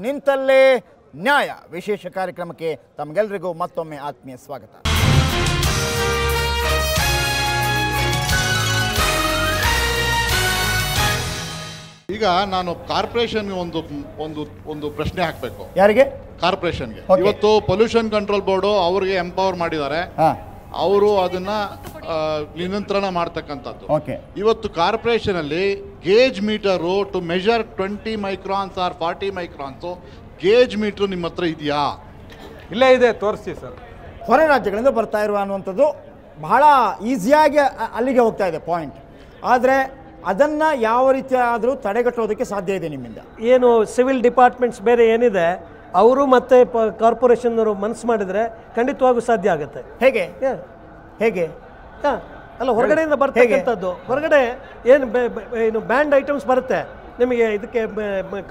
ನಿಂತಲ್ಲೇ ನ್ಯಾಯ ವಿಶೇಷ ಕಾರ್ಯಕ್ರಮಕ್ಕೆ ತಮಗೆಲ್ಲರಿಗೂ ಮತ್ತೊಮ್ಮೆ ಆತ್ಮೀಯ ಸ್ವಾಗತ. ಈಗ ನಾನು ಕಾರ್ಪೊರೇಷನ್ಗೆ ಒಂದು ಪ್ರಶ್ನೆ ಹಾಕಬೇಕು. ಯಾರಿಗೆ? ಕಾರ್ಪೊರೇಷನ್ಗೆ. ಇವತ್ತು ಪೊಲ್ಯೂಷನ್ ಕಂಟ್ರೋಲ್ ಬೋರ್ಡು ಅವ್ರಿಗೆ ಎಂಪವರ್ ಮಾಡಿದ್ದಾರೆ, ಅವರು ಅದನ್ನ ನಿಯಂತ್ರಣ ಮಾಡ್ತಕ್ಕಂಥದ್ದು. ಇವತ್ತು ಕಾರ್ಪೊರೇಷನ್ ಅಲ್ಲಿ gauge meter to measure 20 microns or 40 microns gauge meter ನಿಮ್ಮ ಹತ್ರ ಇದೆಯಾ? ಇಲ್ಲೇ ಇದೆ, ತೋರಿಸಿ ಸರ್. ಹೊರ ರಾಜ್ಯಗಳಿಂದ ಬರ್ತಾ ಇರುವ ಅನ್ನುವಂಥದ್ದು ಬಹಳ ಈಸಿಯಾಗಿ ಅಲ್ಲಿಗೆ ಹೋಗ್ತಾ ಇದೆ ಪಾಯಿಂಟ್. ಆದರೆ ಅದನ್ನು ಯಾವ ರೀತಿ ಆದರೂ ತಡೆಗಟ್ಟೋದಕ್ಕೆ ಸಾಧ್ಯ ಇದೆ ನಿಮ್ಮಿಂದ? ಏನು ಸಿವಿಲ್ ಡಿಪಾರ್ಟ್ಮೆಂಟ್ಸ್ ಬೇರೆ ಏನಿದೆ ಅವರು ಮತ್ತು ಕಾರ್ಪೊರೇಷನ್ನವರು ಮನಸ್ಸು ಮಾಡಿದರೆ ಖಂಡಿತವಾಗೂ ಸಾಧ್ಯ ಆಗುತ್ತೆ. ಹೇಗೆ ಹೇಗೆ ಅಲ್ಲ, ಹೊರಗಡೆಯಿಂದ ಬರ್ತಕ್ಕಂಥದ್ದು, ಹೊರಗಡೆ ಏನು ಬ್ಯಾಂಡ್ ಐಟಮ್ಸ್ ಬರುತ್ತೆ ನಿಮಗೆ ಇದಕ್ಕೆ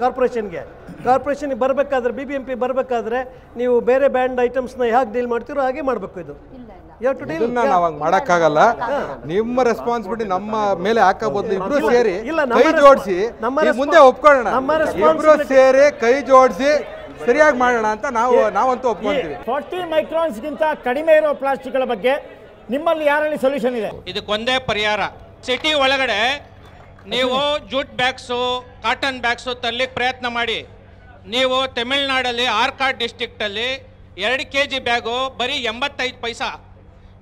ಕಾರ್ಪೊರೇಷನ್ಗೆ ಬರಬೇಕಾದ್ರೆ BBMP ಬರಬೇಕಾದ್ರೆ ನೀವು ಬೇರೆ ಬ್ಯಾಂಡ್ ಐಟಮ್ಸ್ನ ಹೇಗೆ ಡೀಲ್ ಮಾಡ್ತೀರೋ ಹಾಗೆ ಮಾಡಬೇಕು. ಇದು ನಾವು ಹಂಗೆ ಮಾಡೋಕ್ಕಾಗಲ್ಲ. ನಿಮ್ಮ ರೆಸ್ಪಾನ್ಸಿಬಿಲಿಟಿ ನಮ್ಮ ಮೇಲೆ ಹಾಕಬಹುದು. ಇಬ್ರು ಸೇರಿ ಕೈ ಜೋಡಿಸಿ ಮುಂದೆ ಒಪ್ಕೊಳ್ಳೋಣ. ಇಬ್ರು ಸೇರಿ ಕೈ ಜೋಡಿಸಿ ಸರಿಯಾಗಿ ಮಾಡೋಣ ಅಂತ ನಾವಂತೂ ಒಪ್ಕೊಂತೀವಿ. 40 ಮೈಕ್ರಾನ್ಸ್ಗಿಂತ ಕಡಿಮೆ ಇರೋ ಪ್ಲಾಸ್ಟಿಕ್ಗಳ ಬಗ್ಗೆ ನಿಮ್ಮಲ್ಲಿ ಯಾರಲ್ಲಿ ಸೊಲ್ಯೂಷನ್ ಇದೆ? ಇದಕ್ಕೊಂದೇ ಪರಿಹಾರ. ಸಿಟಿ ಒಳಗಡೆ ನೀವು ಜೂಟ್ ಬ್ಯಾಗ್ಸು, ಕಾಟನ್ ಬ್ಯಾಗ್ಸು ತರಲಿಕ್ಕೆ ಪ್ರಯತ್ನ ಮಾಡಿ. ನೀವು ತಮಿಳ್ನಾಡಲ್ಲಿ ಆರ್ಕಾಡ್ ಡಿಸ್ಟ್ರಿಕ್ಟಲ್ಲಿ 2 kg ಬ್ಯಾಗು ಬರೀ 85 ಪೈಸಾ.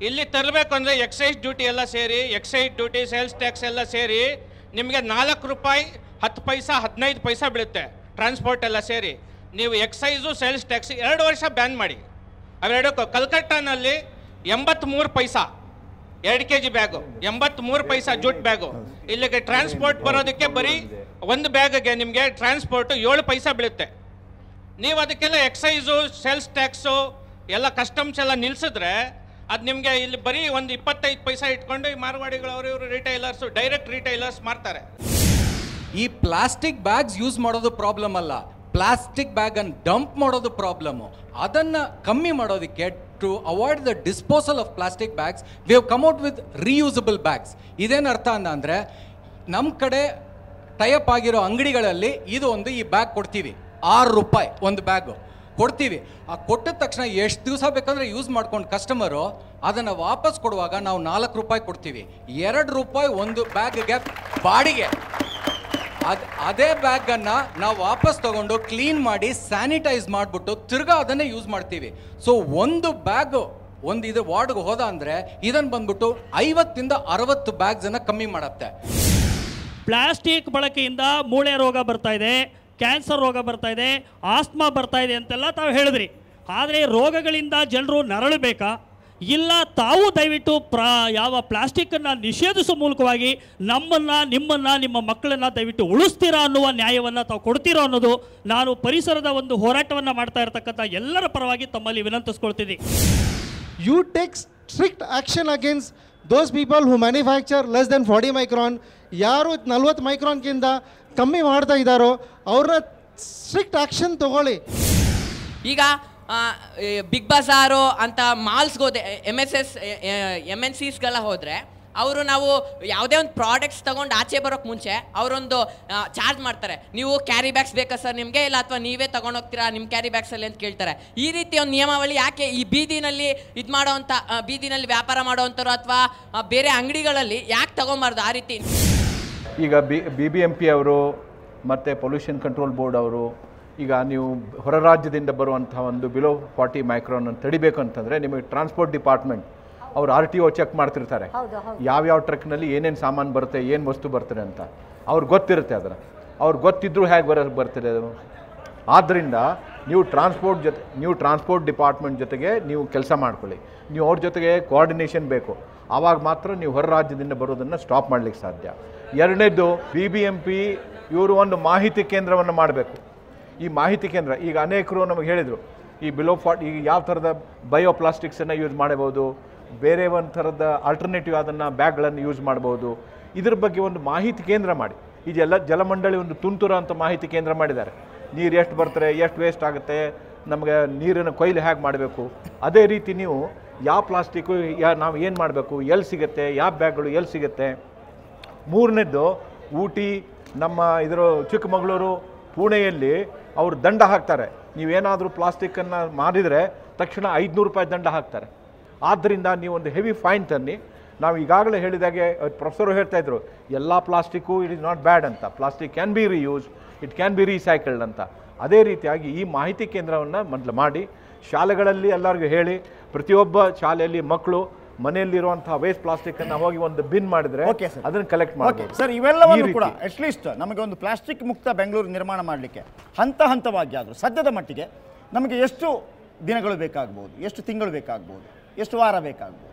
ಇಲ್ಲಿ ತರಬೇಕು ಅಂದರೆ ಎಕ್ಸೈಸ್ ಡ್ಯೂಟಿ ಎಲ್ಲ ಸೇರಿ, ಎಕ್ಸೈಸ್ ಡ್ಯೂಟಿ, ಸೇಲ್ಸ್ ಟ್ಯಾಕ್ಸ್ ಎಲ್ಲ ಸೇರಿ ನಿಮಗೆ 4 ರೂಪಾಯಿ 10 ಪೈಸಾ 15 ಪೈಸಾ ಬೀಳುತ್ತೆ, ಟ್ರಾನ್ಸ್ಪೋರ್ಟ್ ಎಲ್ಲ ಸೇರಿ. ನೀವು ಎಕ್ಸೈಸು ಸೇಲ್ಸ್ ಟ್ಯಾಕ್ಸ್ 2 ವರ್ಷ ಬ್ಯಾನ್ ಮಾಡಿ. ಅವೆರಡಕ್ಕೂ ಕಲ್ಕಟ್ಟಾನಲ್ಲಿ 83 ಪೈಸಾ 2 kg ಬ್ಯಾಗು, 83 ಪೈಸಾ ಜೂಟ್ ಬ್ಯಾಗು. ಇಲ್ಲಿಗೆ ಟ್ರಾನ್ಸ್ಪೋರ್ಟ್ ಬರೋದಕ್ಕೆ ಬರೀ ಒಂದು ಬ್ಯಾಗ್ಗೆ ನಿಮಗೆ ಟ್ರಾನ್ಸ್ಪೋರ್ಟು 7 ಪೈಸಾ ಬೀಳುತ್ತೆ. ನೀವು ಅದಕ್ಕೆಲ್ಲ ಎಕ್ಸೈಸು ಸೇಲ್ಸ್ ಟ್ಯಾಕ್ಸು ಎಲ್ಲ ಕಸ್ಟಮ್ಸ್ ಎಲ್ಲ ನಿಲ್ಲಿಸಿದ್ರೆ ಅದು ನಿಮಗೆ ಇಲ್ಲಿ ಬರೀ ಒಂದು 25 ಪೈಸಾ ಇಟ್ಕೊಂಡು ಈ ಮಾರ್ವಾಡಿಗಳು ಅವರು ರಿಟೈಲರ್ಸು, ಡೈರೆಕ್ಟ್ ರಿಟೈಲರ್ಸ್ ಮಾಡ್ತಾರೆ. ಈ ಪ್ಲಾಸ್ಟಿಕ್ ಬ್ಯಾಗ್ಸ್ ಯೂಸ್ ಮಾಡೋದು ಪ್ರಾಬ್ಲಮ್ ಅಲ್ಲ, ಪ್ಲಾಸ್ಟಿಕ್ ಬ್ಯಾಗನ್ನು ಡಂಪ್ ಮಾಡೋದು ಪ್ರಾಬ್ಲಮ್ಮು. ಅದನ್ನು ಕಮ್ಮಿ ಮಾಡೋದಕ್ಕೆ to avoid the disposal of plastic bags we have come out with reusable bags. ಇದೇನು ಅರ್ಥ ಅಂದರೆ ನಮ್ಮ ಕಡೆ ಟೈಅಪ್ ಆಗಿರೋ ಅಂಗಡಿಗಳಲ್ಲಿ ಈ ಬ್ಯಾಗ್ ಕೊಡ್ತೀವಿ, 6 ರೂಪಾಯಿ ಒಂದು ಬ್ಯಾಗು ಕೊಡ್ತೀವಿ. ಆ ಕೊಟ್ಟಿದ ತಕ್ಷಣ ಎಷ್ಟು ದಿವಸ ಬೇಕಂದ್ರೆ ಯೂಸ್ ಮಾಡ್ಕೊಂಡು ಕಸ್ಟಮರು ಅದನ್ನು ವಾಪಸ್ ಕೊಡುವಾಗ ನಾವು 4 ರೂಪಾಯಿ ಕೊಡ್ತೀವಿ. 2 ರೂಪಾಯಿ ಒಂದು ಬ್ಯಾಗ್ಗೆ ಬಾಡಿಗೆ. ಅದೇ ಬ್ಯಾಗನ್ನು ನಾವು ವಾಪಸ್ ತಗೊಂಡು ಕ್ಲೀನ್ ಮಾಡಿ ಸ್ಯಾನಿಟೈಸ್ ಮಾಡಿಬಿಟ್ಟು ತಿರ್ಗಾ ಅದನ್ನೇ ಯೂಸ್ ಮಾಡ್ತೀವಿ. ಸೊ ಒಂದು ಬ್ಯಾಗು ಇದು ವಾರ್ಡ್ಗೆ ಹೋದ ಅಂದರೆ ಇದನ್ನು ಬಂದ್ಬಿಟ್ಟು 50 ಇಂದ 60 ಬ್ಯಾಗ್ಸನ್ನು ಕಮ್ಮಿ ಮಾಡುತ್ತೆ. ಪ್ಲಾಸ್ಟಿಕ್ ಬಳಕೆಯಿಂದ ಮೂಳೆ ರೋಗ ಬರ್ತಾ ಇದೆ, ಕ್ಯಾನ್ಸರ್ ರೋಗ ಬರ್ತಾ ಇದೆ, ಆಸ್ಮಾ ಬರ್ತಾ ಇದೆ ಅಂತೆಲ್ಲ ತಾವು ಹೇಳಿದ್ರಿ. ಆದರೆ ರೋಗಗಳಿಂದ ಜನರು ನರಳಬೇಕಾ? ಇಲ್ಲ ತಾವು ದಯವಿಟ್ಟು ಯಾವ ಪ್ಲಾಸ್ಟಿಕ್ಕನ್ನು ನಿಷೇಧಿಸುವ ಮೂಲಕವಾಗಿ ನಿಮ್ಮನ್ನು ನಿಮ್ಮ ಮಕ್ಕಳನ್ನು ದಯವಿಟ್ಟು ಉಳಿಸ್ತೀರಾ ಅನ್ನುವ ನ್ಯಾಯವನ್ನು ತಾವು ಕೊಡ್ತೀರಾ ಅನ್ನೋದು ನಾನು ಪರಿಸರದ ಒಂದು ಹೋರಾಟವನ್ನು ಮಾಡ್ತಾ ಇರತಕ್ಕಂಥ ಎಲ್ಲರ ಪರವಾಗಿ ತಮ್ಮಲ್ಲಿ ವಿನಂತಿಸ್ಕೊಳ್ತೀನಿ. You take strict action against those people who manufacture less than 40 micron. ಯಾರು 40 ಮೈಕ್ರಾನ್ಗಿಂತ ಕಮ್ಮಿ ಮಾಡ್ತಾ ಇದ್ದಾರೋ ಅವ್ರನ್ನ ಸ್ಟ್ರಿಕ್ಟ್ ಆಕ್ಷನ್ ತಗೊಳ್ಳಿ. ಈಗ ಬಿಗ್ ಬಜಾರು ಅಂತ ಮಾಲ್ಸ್ಗೆ ಹೋದೆ, MNCಸ್ಗೆಲ್ಲ ಹೋದರೆ ಅವರು ನಾವು ಯಾವುದೇ ಒಂದು ಪ್ರಾಡಕ್ಟ್ಸ್ ತೊಗೊಂಡು ಆಚೆ ಬರೋಕ್ಕೆ ಮುಂಚೆ ಅವರೊಂದು ಚಾರ್ಜ್ ಮಾಡ್ತಾರೆ. ನೀವು ಕ್ಯಾರಿ ಬ್ಯಾಗ್ಸ್ ಬೇಕಾ ಸರ್ ನಿಮಗೆ, ಇಲ್ಲ ಅಥವಾ ನೀವೇ ತೊಗೊಂಡೋಗ್ತೀರಾ ನಿಮ್ಮ ಕ್ಯಾರಿ ಬ್ಯಾಗ್ಸಲ್ಲಿ ಅಂತ ಕೇಳ್ತಾರೆ. ಈ ರೀತಿ ಒಂದು ನಿಯಮಾವಳಿ ಯಾಕೆ ಈ ಬೀದಿನಲ್ಲಿ ಬೀದಿನಲ್ಲಿ ವ್ಯಾಪಾರ ಮಾಡೋವಂಥವ್ರು ಅಥವಾ ಬೇರೆ ಅಂಗಡಿಗಳಲ್ಲಿ ಯಾಕೆ ತೊಗೊಂಬಾರ್ದು ಆ ರೀತಿ? ಈಗ BBMP ಅವರು ಮತ್ತು ಪೊಲ್ಯೂಷನ್ ಕಂಟ್ರೋಲ್ ಬೋರ್ಡ್ ಅವರು ಈಗ ನೀವು ಹೊರ ರಾಜ್ಯದಿಂದ ಬರುವಂತಹ ಒಂದು ಬಿಲೋ 40 ಮೈಕ್ರಾನ್ ತಡಿಬೇಕು ಅಂತಂದರೆ ನಿಮಗೆ ಟ್ರಾನ್ಸ್ಪೋರ್ಟ್ ಡಿಪಾರ್ಟ್ಮೆಂಟ್ ಅವರು RTO ಚೆಕ್ ಮಾಡ್ತಿರ್ತಾರೆ. ಯಾವ್ಯಾವ ಟ್ರಕ್ನಲ್ಲಿ ಏನೇನು ಸಾಮಾನು ಬರುತ್ತೆ, ಏನು ವಸ್ತು ಬರ್ತಾರೆ ಅಂತ ಅವ್ರಿಗೆ ಗೊತ್ತಿರುತ್ತೆ. ಅವ್ರಿಗೆ ಗೊತ್ತಿದ್ದರೂ ಹೇಗೆ ಬರ್ತಿದೆ ಅದು. ಆದ್ದರಿಂದ ನೀವು ಟ್ರಾನ್ಸ್ಪೋರ್ಟ್ ಡಿಪಾರ್ಟ್ಮೆಂಟ್ ಜೊತೆಗೆ ನೀವು ಕೆಲಸ ಮಾಡ್ಕೊಳ್ಳಿ. ನೀವು ಅವ್ರ ಜೊತೆಗೆ ಕೋಆರ್ಡಿನೇಷನ್ ಬೇಕು. ಆವಾಗ ಮಾತ್ರ ನೀವು ಹೊರ ರಾಜ್ಯದಿಂದ ಬರೋದನ್ನು ಸ್ಟಾಪ್ ಮಾಡಲಿಕ್ಕೆ ಸಾಧ್ಯ. ಎರಡನೇದು BBMP ಇವರು ಒಂದು ಮಾಹಿತಿ ಕೇಂದ್ರವನ್ನು ಮಾಡಬೇಕು. ಈ ಮಾಹಿತಿ ಕೇಂದ್ರ ಈಗ ಅನೇಕರು ನಮಗೆ ಹೇಳಿದರು ಈ ಬಿಲೋ 40 ಈಗ ಯಾವ ಥರದ ಬಯೋಪ್ಲಾಸ್ಟಿಕ್ಸನ್ನು ಯೂಸ್ ಮಾಡಬಹುದು, ಬೇರೆ ಒಂದು ಥರದ ಆಲ್ಟರ್ನೇಟಿವ್ ಅದನ್ನು ಬ್ಯಾಗ್ಗಳನ್ನು ಯೂಸ್ ಮಾಡ್ಬೋದು. ಇದ್ರ ಬಗ್ಗೆ ಒಂದು ಮಾಹಿತಿ ಕೇಂದ್ರ ಮಾಡಿ. ಇದೆಲ್ಲ ಜಲಮಂಡಳಿ ಒಂದು ತುಂತುರು ಅಂತ ಮಾಹಿತಿ ಕೇಂದ್ರ ಮಾಡಿದ್ದಾರೆ. ನೀರು ಎಷ್ಟು ಬರ್ತಾರೆ, ಎಷ್ಟು ವೇಸ್ಟ್ ಆಗುತ್ತೆ, ನಮಗೆ ನೀರಿನ ಕೊಯ್ಲು ಹೇಗೆ ಮಾಡಬೇಕು. ಅದೇ ರೀತಿ ನೀವು ಯಾವ ಪ್ಲಾಸ್ಟಿಕ್ಕು ನಾವು ಏನು ಮಾಡಬೇಕು, ಎಲ್ಲಿ ಸಿಗುತ್ತೆ, ಯಾವ ಬ್ಯಾಗ್ಗಳು ಎಲ್ಲಿ ಸಿಗುತ್ತೆ. ಮೂರನೇದು ಊಟಿ, ನಮ್ಮ ಚಿಕ್ಕಮಗಳೂರು, ಪುಣೆಯಲ್ಲಿ ಅವರು ದಂಡ ಹಾಕ್ತಾರೆ. ನೀವೇನಾದರೂ ಪ್ಲಾಸ್ಟಿಕ್ಕನ್ನು ಮಾಡಿದರೆ ತಕ್ಷಣ 500 ರೂಪಾಯಿ ದಂಡ ಹಾಕ್ತಾರೆ. ಆದ್ದರಿಂದ ನೀವೊಂದು ಹೆವಿ ಫೈನ್ ತನ್ನಿ. ನಾವು ಈಗಾಗಲೇ ಹೇಳಿದಾಗೆ ಪ್ರೊಫೆಸರು ಹೇಳ್ತಾ ಇದ್ರು, ಎಲ್ಲ plastic it is not bad ಅಂತ. Plastic can be reuse, it can be recycled ಅಂತ. ಅದೇ ರೀತಿಯಾಗಿ ಈ ಮಾಹಿತಿ ಕೇಂದ್ರವನ್ನು ಮೊದಲು ಮಾಡಿ ಶಾಲೆಗಳಲ್ಲಿ ಎಲ್ಲರಿಗೂ ಹೇಳಿ, ಪ್ರತಿಯೊಬ್ಬ ಶಾಲೆಯಲ್ಲಿ ಮಕ್ಕಳು ಮನೆಯಲ್ಲಿರುವಂತಹ ವೇಸ್ಟ್ ಪ್ಲಾಸ್ಟಿಕ್ ಅನ್ನು ಹೋಗಿ ಒಂದು ಬಿನ್ ಮಾಡಿದ್ರೆ ಅದನ್ನು ಕಲೆಕ್ಟ್ ಮಾಡಿ ಸರ್. ಇವೆಲ್ಲವನ್ನು ಕೂಡ ಅಟ್ಲೀಸ್ಟ್ ನಮಗೆ ಒಂದು ಪ್ಲಾಸ್ಟಿಕ್ ಮುಕ್ತ ಬೆಂಗಳೂರು ನಿರ್ಮಾಣ ಮಾಡಲಿಕ್ಕೆ ಹಂತ ಹಂತವಾಗಿ ಆದರೂ ಸದ್ಯದ ಮಟ್ಟಿಗೆ ನಮಗೆ ಎಷ್ಟು ದಿನಗಳು ಬೇಕಾಗ್ಬೋದು, ಎಷ್ಟು ತಿಂಗಳು ಬೇಕಾಗ್ಬೋದು, ಎಷ್ಟು ವಾರ ಬೇಕಾಗ್ಬೋದು?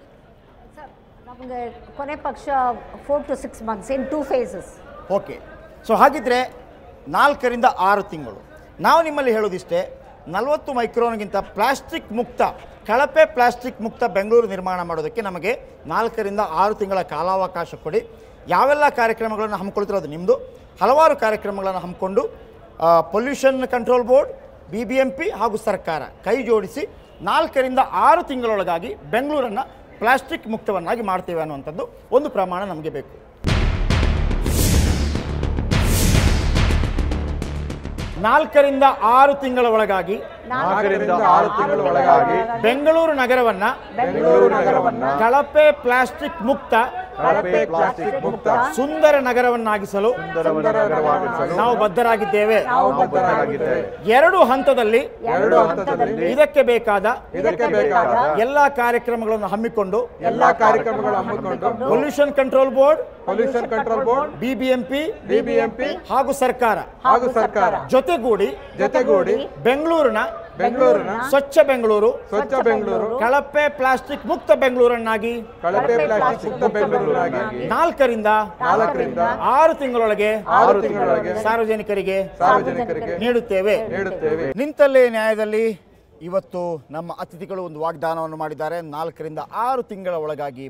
ನಮಗೆ ಕೊನೆ ಪಕ್ಷ 4 to 6 months in 2 phases. Okay. So ಹಾಗಿದ್ರೆ 4 ರಿಂದ 6 ತಿಂಗಳು. ನಾವು ನಿಮ್ಮಲ್ಲಿ ಹೇಳೋದಿಷ್ಟೇ, 40 ಮೈಕ್ರೋನ್ಗಿಂತ ಪ್ಲಾಸ್ಟಿಕ್ ಮುಕ್ತ, ಕಳಪೆ ಪ್ಲಾಸ್ಟಿಕ್ ಮುಕ್ತ ಬೆಂಗಳೂರು ನಿರ್ಮಾಣ ಮಾಡೋದಕ್ಕೆ ನಮಗೆ 4 ರಿಂದ 6 ತಿಂಗಳ ಕಾಲಾವಕಾಶ ಕೊಡಿ. ಯಾವೆಲ್ಲ ಕಾರ್ಯಕ್ರಮಗಳನ್ನು ಹಮ್ಮಿಕೊಳ್ತಿರೋದು ನಿಮ್ಮದು. ಹಲವಾರು ಕಾರ್ಯಕ್ರಮಗಳನ್ನು ಹಮ್ಮಿಕೊಂಡು ಪೊಲ್ಯೂಷನ್ ಕಂಟ್ರೋಲ್ ಬೋರ್ಡ್, BBMP ಹಾಗೂ ಸರ್ಕಾರ ಕೈ ಜೋಡಿಸಿ 4 ರಿಂದ 6 ತಿಂಗಳೊಳಗಾಗಿ ಬೆಂಗಳೂರನ್ನು ಪ್ಲಾಸ್ಟಿಕ್ ಮುಕ್ತವನ್ನಾಗಿ ಮಾಡ್ತೇವೆ ಅನ್ನುವಂಥದ್ದು ಒಂದು ಪ್ರಮಾಣ ನಮಗೆ ಬೇಕು. 4 ರಿಂದ 6 ತಿಂಗಳ ಒಳಗಾಗಿ ಬೆಂಗಳೂರು ನಗರವನ್ನ ಕಳಪೆ ಪ್ಲಾಸ್ಟಿಕ್ ಮುಕ್ತ ಸುಂದರ ನಗರವನ್ನಾಗಿಸಲು ನಾವು ಬದ್ಧರಾಗಿದ್ದೇವೆ. 2 ಹಂತದಲ್ಲಿ ಇದಕ್ಕೆ ಬೇಕಾದ ಎಲ್ಲ ಕಾರ್ಯಕ್ರಮಗಳನ್ನು ಹಮ್ಮಿಕೊಂಡು ಪೊಲ್ಯೂಷನ್ ಕಂಟ್ರೋಲ್ ಬೋರ್ಡ್, BBMP ಹಾಗೂ ಸರ್ಕಾರ ಜೊತೆಗೂಡಿ ಬೆಂಗಳೂರಿನ ಸ್ವಚ್ಛ ಬೆಂಗಳೂರು, ಕಳಪೆ ಪ್ಲಾಸ್ಟಿಕ್ ಮುಕ್ತ ಬೆಂಗಳೂರನ್ನಾಗಿ 4 ರಿಂದ 6 ತಿಂಗಳೊಳಗೆ ಸಾರ್ವಜನಿಕರಿಗೆ ನೀಡುತ್ತೇವೆ. ನಿಂತಲ್ಲೇ ನ್ಯಾಯದಲ್ಲಿ ಇವತ್ತು ನಮ್ಮ ಅತಿಥಿಗಳು ಒಂದು ವಾಗ್ದಾನವನ್ನು ಮಾಡಿದ್ದಾರೆ. 4 ರಿಂದ 6 ತಿಂಗಳ ಒಳಗಾಗಿ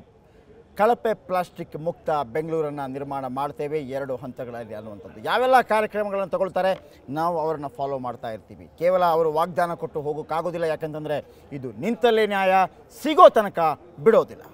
ಕಳಪೆ ಪ್ಲಾಸ್ಟಿಕ್ ಮುಕ್ತ ಬೆಂಗಳೂರನ್ನು ನಿರ್ಮಾಣ ಮಾಡ್ತೇವೆ 2 ಹಂತಗಳಲ್ಲಿ ಅನ್ನುವಂಥದ್ದು. ಯಾವೆಲ್ಲ ಕಾರ್ಯಕ್ರಮಗಳನ್ನು ತಗೊಳ್ತಾರೆ ನಾವು ಅವರನ್ನು ಫಾಲೋ ಮಾಡ್ತಾ ಇರ್ತೀವಿ. ಕೇವಲ ಅವರು ವಾಗ್ದಾನ ಕೊಟ್ಟು ಹೋಗೋಕ್ಕಾಗೋದಿಲ್ಲ, ಯಾಕಂತಂದರೆ ಇದು ನಿಂತಲ್ಲೇ ನ್ಯಾಯ, ಸಿಗೋ ತನಕ ಬಿಡೋದಿಲ್ಲ.